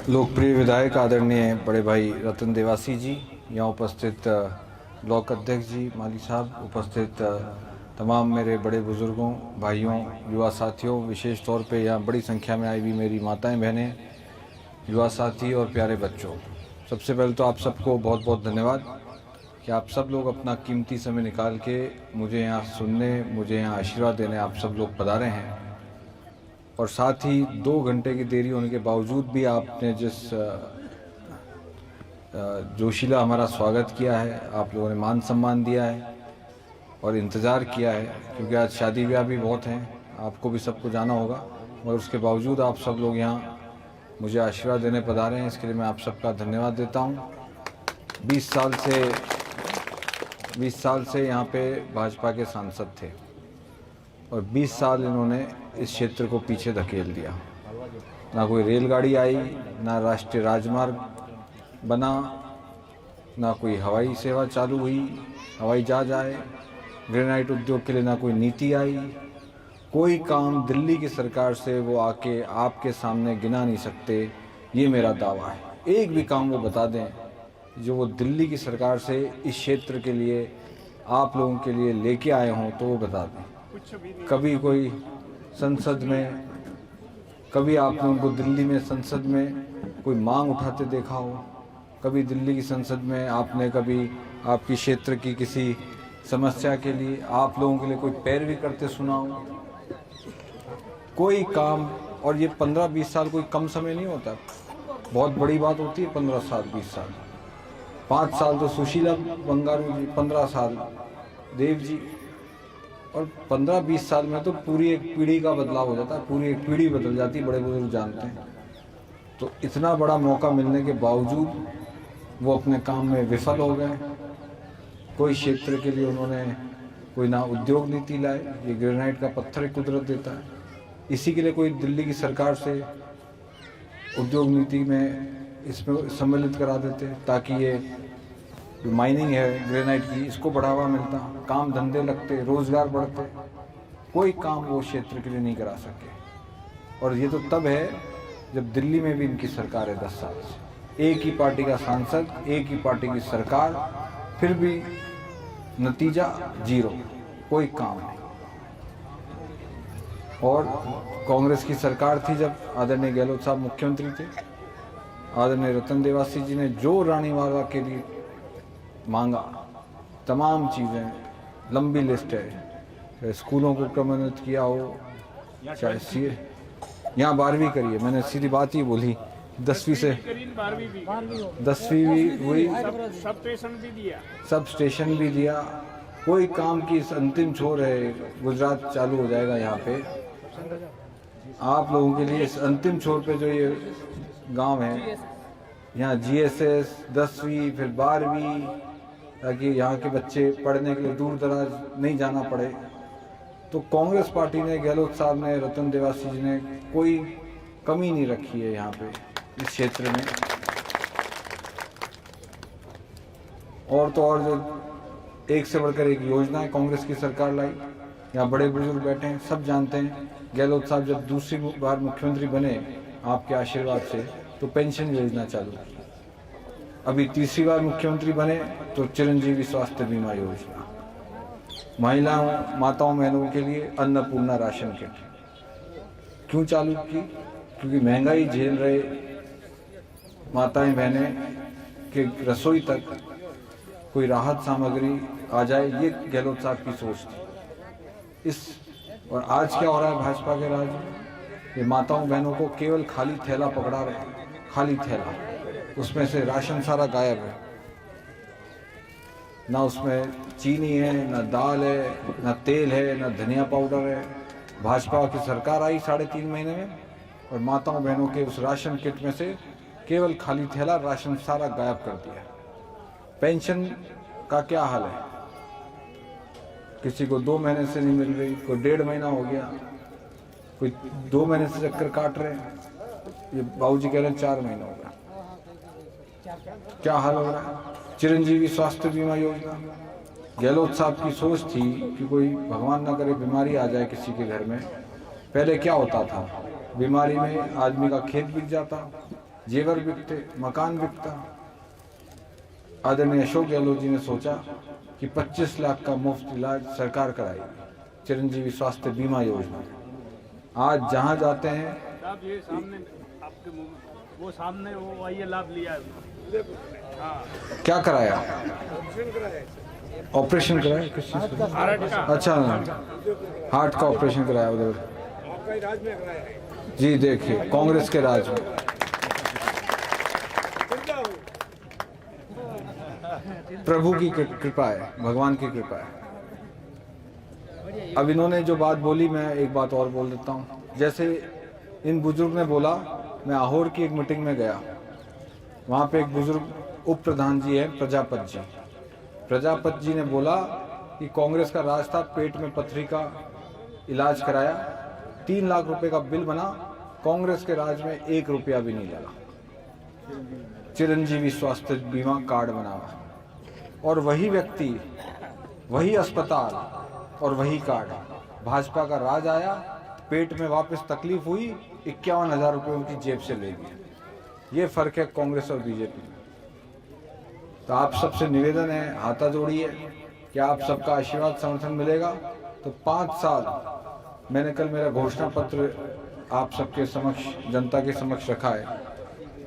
लोकप्रिय विधायक आदरणीय बड़े भाई रतन देवासी जी, यहाँ उपस्थित ब्लॉक अध्यक्ष जी, माली साहब, उपस्थित तमाम मेरे बड़े बुजुर्गों, भाइयों, युवा साथियों, विशेष तौर पे यहाँ बड़ी संख्या में आई हुई मेरी माताएं, बहनें, युवा साथी और प्यारे बच्चों, सबसे पहले तो आप सबको बहुत बहुत धन्यवाद कि आप सब लोग अपना कीमती समय निकाल के मुझे यहाँ सुनने, मुझे यहाँ आशीर्वाद देने आप सब लोग पधारे हैं। और साथ ही 2 घंटे की देरी होने के बावजूद भी आपने जिस जोशीला हमारा स्वागत किया है, आप लोगों ने मान सम्मान दिया है और इंतज़ार किया है, क्योंकि आज शादी ब्याह भी बहुत हैं, आपको भी सबको जाना होगा, मगर उसके बावजूद आप सब लोग यहाँ मुझे आशीर्वाद देने पधारे हैं। इसके लिए मैं आप सबका धन्यवाद देता हूँ। 20 साल से यहाँ पे भाजपा के सांसद थे और 20 साल इन्होंने इस क्षेत्र को पीछे धकेल दिया। ना कोई रेलगाड़ी आई, ना राष्ट्रीय राजमार्ग बना, ना कोई हवाई सेवा चालू हुई, हवाई जहाज आए, ग्रेनाइट उद्योग के लिए ना कोई नीति आई। कोई काम दिल्ली की सरकार से वो आके आपके सामने गिना नहीं सकते, ये मेरा दावा है। एक भी काम वो बता दें जो वो दिल्ली की सरकार से इस क्षेत्र के लिए, आप लोगों के लिए लेके आए हों, तो वो बता दें। कभी कोई संसद में, कभी आपने उनको दिल्ली में संसद में कोई मांग उठाते देखा हो? कभी दिल्ली की संसद में आपने कभी आपकी क्षेत्र की किसी समस्या के लिए, आप लोगों के लिए कोई पैरवी करते सुना हो? कोई काम। और ये 15-20 साल कोई कम समय नहीं होता, बहुत बड़ी बात होती है 15 साल 20 साल। 5 साल तो सुशीला बंगारू जी, 15 साल देव जी, और 15-20 साल में तो पूरी एक पीढ़ी का बदलाव हो जाता है, पूरी एक पीढ़ी बदल जाती है, बड़े बुजुर्ग जानते हैं। तो इतना बड़ा मौका मिलने के बावजूद वो अपने काम में विफल हो गए। कोई क्षेत्र के लिए उन्होंने कोई ना उद्योग नीति लाए, ये ग्रेनाइट का पत्थर कुदरत देता है, इसी के लिए कोई दिल्ली की सरकार से उद्योग नीति में इसमें सम्मिलित करा देते ताकि ये जो माइनिंग है ग्रेनाइट की, इसको बढ़ावा मिलता, काम धंधे लगते, रोजगार बढ़ते। कोई काम वो क्षेत्र के लिए नहीं करा सके। और ये तो तब है जब दिल्ली में भी इनकी सरकार है 10 साल से, एक ही पार्टी का सांसद, एक ही पार्टी की सरकार, फिर भी नतीजा जीरो, कोई काम नहीं। और कांग्रेस की सरकार थी जब आदरणीय गहलोत साहब मुख्यमंत्री थे, आदरणीय रतन देवासी जी ने जो रानीवाला के लिए मांगा, तमाम चीज़ें, लंबी लिस्ट है, स्कूलों को क्रमोन्नत किया हो, चाहे सीए, यहाँ 12वीं करी है, मैंने सीधी बात ही बोली, 10वीं से 10वीं भी हुई, सब स्टेशन भी दिया। कोई काम की अंतिम छोर है, गुजरात चालू हो जाएगा यहाँ पे आप लोगों के लिए, इस अंतिम छोर पे जो ये गांव है, यहाँ जीएसएस 10वीं फिर 12वीं, ताकि यहाँ के बच्चे पढ़ने के लिए दूर दराज नहीं जाना पड़े। तो कांग्रेस पार्टी ने, गहलोत साहब ने, रतन देवासी जी ने कोई कमी नहीं रखी है यहाँ पे इस क्षेत्र में। और तो और जो एक से बढ़कर एक योजनाएं कांग्रेस की सरकार लाई, यहाँ बड़े बुजुर्ग बैठे हैं, सब जानते हैं। गहलोत साहब जब दूसरी बार मुख्यमंत्री बने आपके आशीर्वाद से, तो पेंशन योजना चालू की। अभी तीसरी बार मुख्यमंत्री बने तो चिरंजीवी स्वास्थ्य बीमा योजना, महिलाओं, माताओं, बहनों के लिए अन्नपूर्णा राशन किट क्यों चालू की? क्योंकि महंगाई झेल रहे माताएं बहनें के रसोई तक कोई राहत सामग्री आ जाए, ये गहलोत साहब की सोच थी। और आज क्या हो रहा है भाजपा के राज में? ये माताओं बहनों को केवल खाली थैला पकड़ा रहे, खाली थैला, उसमें से राशन सारा गायब है, ना उसमें चीनी है, ना दाल है, ना तेल है, ना धनिया पाउडर है। भाजपा की सरकार आई 3.5 महीने में और माताओं बहनों के उस राशन किट में से केवल खाली थैला, राशन सारा गायब कर दिया। पेंशन का क्या हाल है? किसी को 2 महीने से नहीं मिल रही, कोई 1.5 महीना हो गया, कोई 2 महीने से चक्कर काट रहे हैं, ये बाबूजी कह रहे हैं 4 महीना हो गया। क्या हाल हो रहा है? चिरंजीवी स्वास्थ्य बीमा योजना, गहलोत साहब की सोच थी कि कोई भगवान न करे बीमारी आ जाए किसी के घर में। पहले क्या होता था, बीमारी में आदमी का खेत बिक जाता, जेवर बिकते, मकान बिकता। आदरणीय अशोक गहलोत जी ने सोचा कि 25 लाख का मुफ्त इलाज सरकार कराएगी, चिरंजीवी स्वास्थ्य बीमा योजना। आज जहां जाते हैं ये सामने आपके मुंह में वो सामने वो ये लाभ लिया है। हाँ। क्या कराया? ऑपरेशन कराया किस चीज का? अच्छा, हार्ट का ऑपरेशन कराया उधर। आपका राज में कराया है जी, देखिए कांग्रेस के राज में। प्रभु की कृपा है, भगवान की कृपा है। अब इन्होंने जो बात बोली, मैं एक बात और बोल देता हूँ। जैसे इन बुजुर्ग ने बोला, मैं आहोर की एक मीटिंग में गया, वहाँ पे एक बुजुर्ग उप प्रधान जी है, प्रजापत जी। प्रजापत जी ने बोला कि कांग्रेस का राज था, पेट में पथरी का इलाज कराया, 3 लाख रुपए का बिल बना, कांग्रेस के राज में 1 रुपया भी नहीं लगा। चिरंजीवी स्वास्थ्य बीमा कार्ड बना, और वही व्यक्ति, वही अस्पताल और वही कार्ड। भाजपा का राज आया, पेट में वापस तकलीफ हुई, 51,000 रुपये उनकी जेब से ले लिए। ये फर्क है कांग्रेस और बीजेपी में। तो आप सबसे निवेदन है, हाथा जोड़िए कि आप सबका आशीर्वाद समर्थन मिलेगा तो 5 साल। मैंने कल मेरा घोषणा पत्र आप सबके समक्ष, जनता के समक्ष रखा है।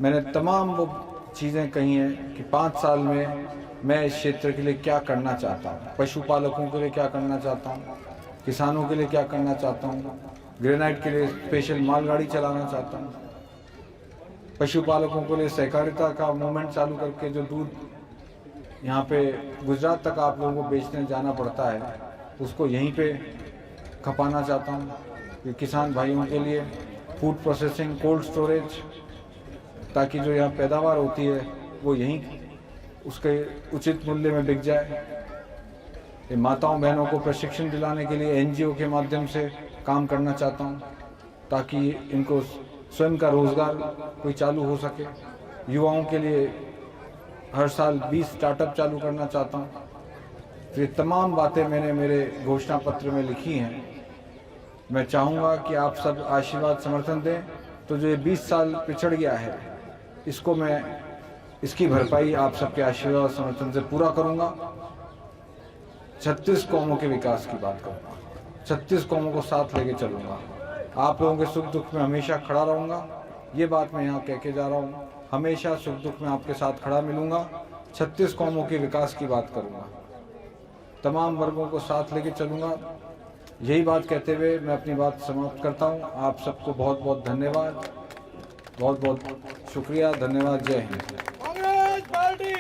मैंने तमाम वो चीज़ें कही हैं कि 5 साल में मैं इस क्षेत्र के लिए क्या करना चाहता हूँ, पशुपालकों के लिए क्या करना चाहता हूँ, किसानों के लिए क्या करना चाहता हूँ, ग्रेनाइट के लिए स्पेशल मालगाड़ी चलाना चाहता हूँ, पशुपालकों के लिए सहकारिता का मूवमेंट चालू करके जो दूध यहाँ पे गुजरात तक आप लोगों को बेचने जाना पड़ता है, उसको यहीं पे खपाना चाहता हूँ। कि किसान भाइयों के लिए फूड प्रोसेसिंग, कोल्ड स्टोरेज, ताकि जो यहाँ पैदावार होती है वो यहीं उसके उचित मूल्य में बिक जाए। ये माताओं बहनों को प्रशिक्षण दिलाने के लिए एनजीओ के माध्यम से काम करना चाहता हूँ, ताकि इनको स्वयं का रोजगार कोई चालू हो सके। युवाओं के लिए हर साल 20 स्टार्टअप चालू करना चाहता हूँ। तो ये तमाम बातें मैंने मेरे घोषणा पत्र में लिखी हैं। मैं चाहूँगा कि आप सब आशीर्वाद समर्थन दें, तो जो ये 20 साल पिछड़ गया है, इसको मैं, इसकी भरपाई आप सबके आशीर्वाद समर्थन से पूरा करूँगा। 36 कौमों के विकास की बात करूँगा, 36 कौमों को साथ लेके चलूँगा। आप लोगों के सुख दुख में हमेशा खड़ा रहूँगा। ये बात मैं यहाँ कह के जा रहा हूँ, हमेशा सुख दुख में आपके साथ खड़ा मिलूँगा। 36 कौमों के विकास की बात करूँगा, तमाम वर्गों को साथ लेके चलूँगा। यही बात कहते हुए मैं अपनी बात समाप्त करता हूँ। आप सबको बहुत बहुत धन्यवाद, बहुत बहुत शुक्रिया, धन्यवाद। जय हिंद। कांग्रेस पार्टी।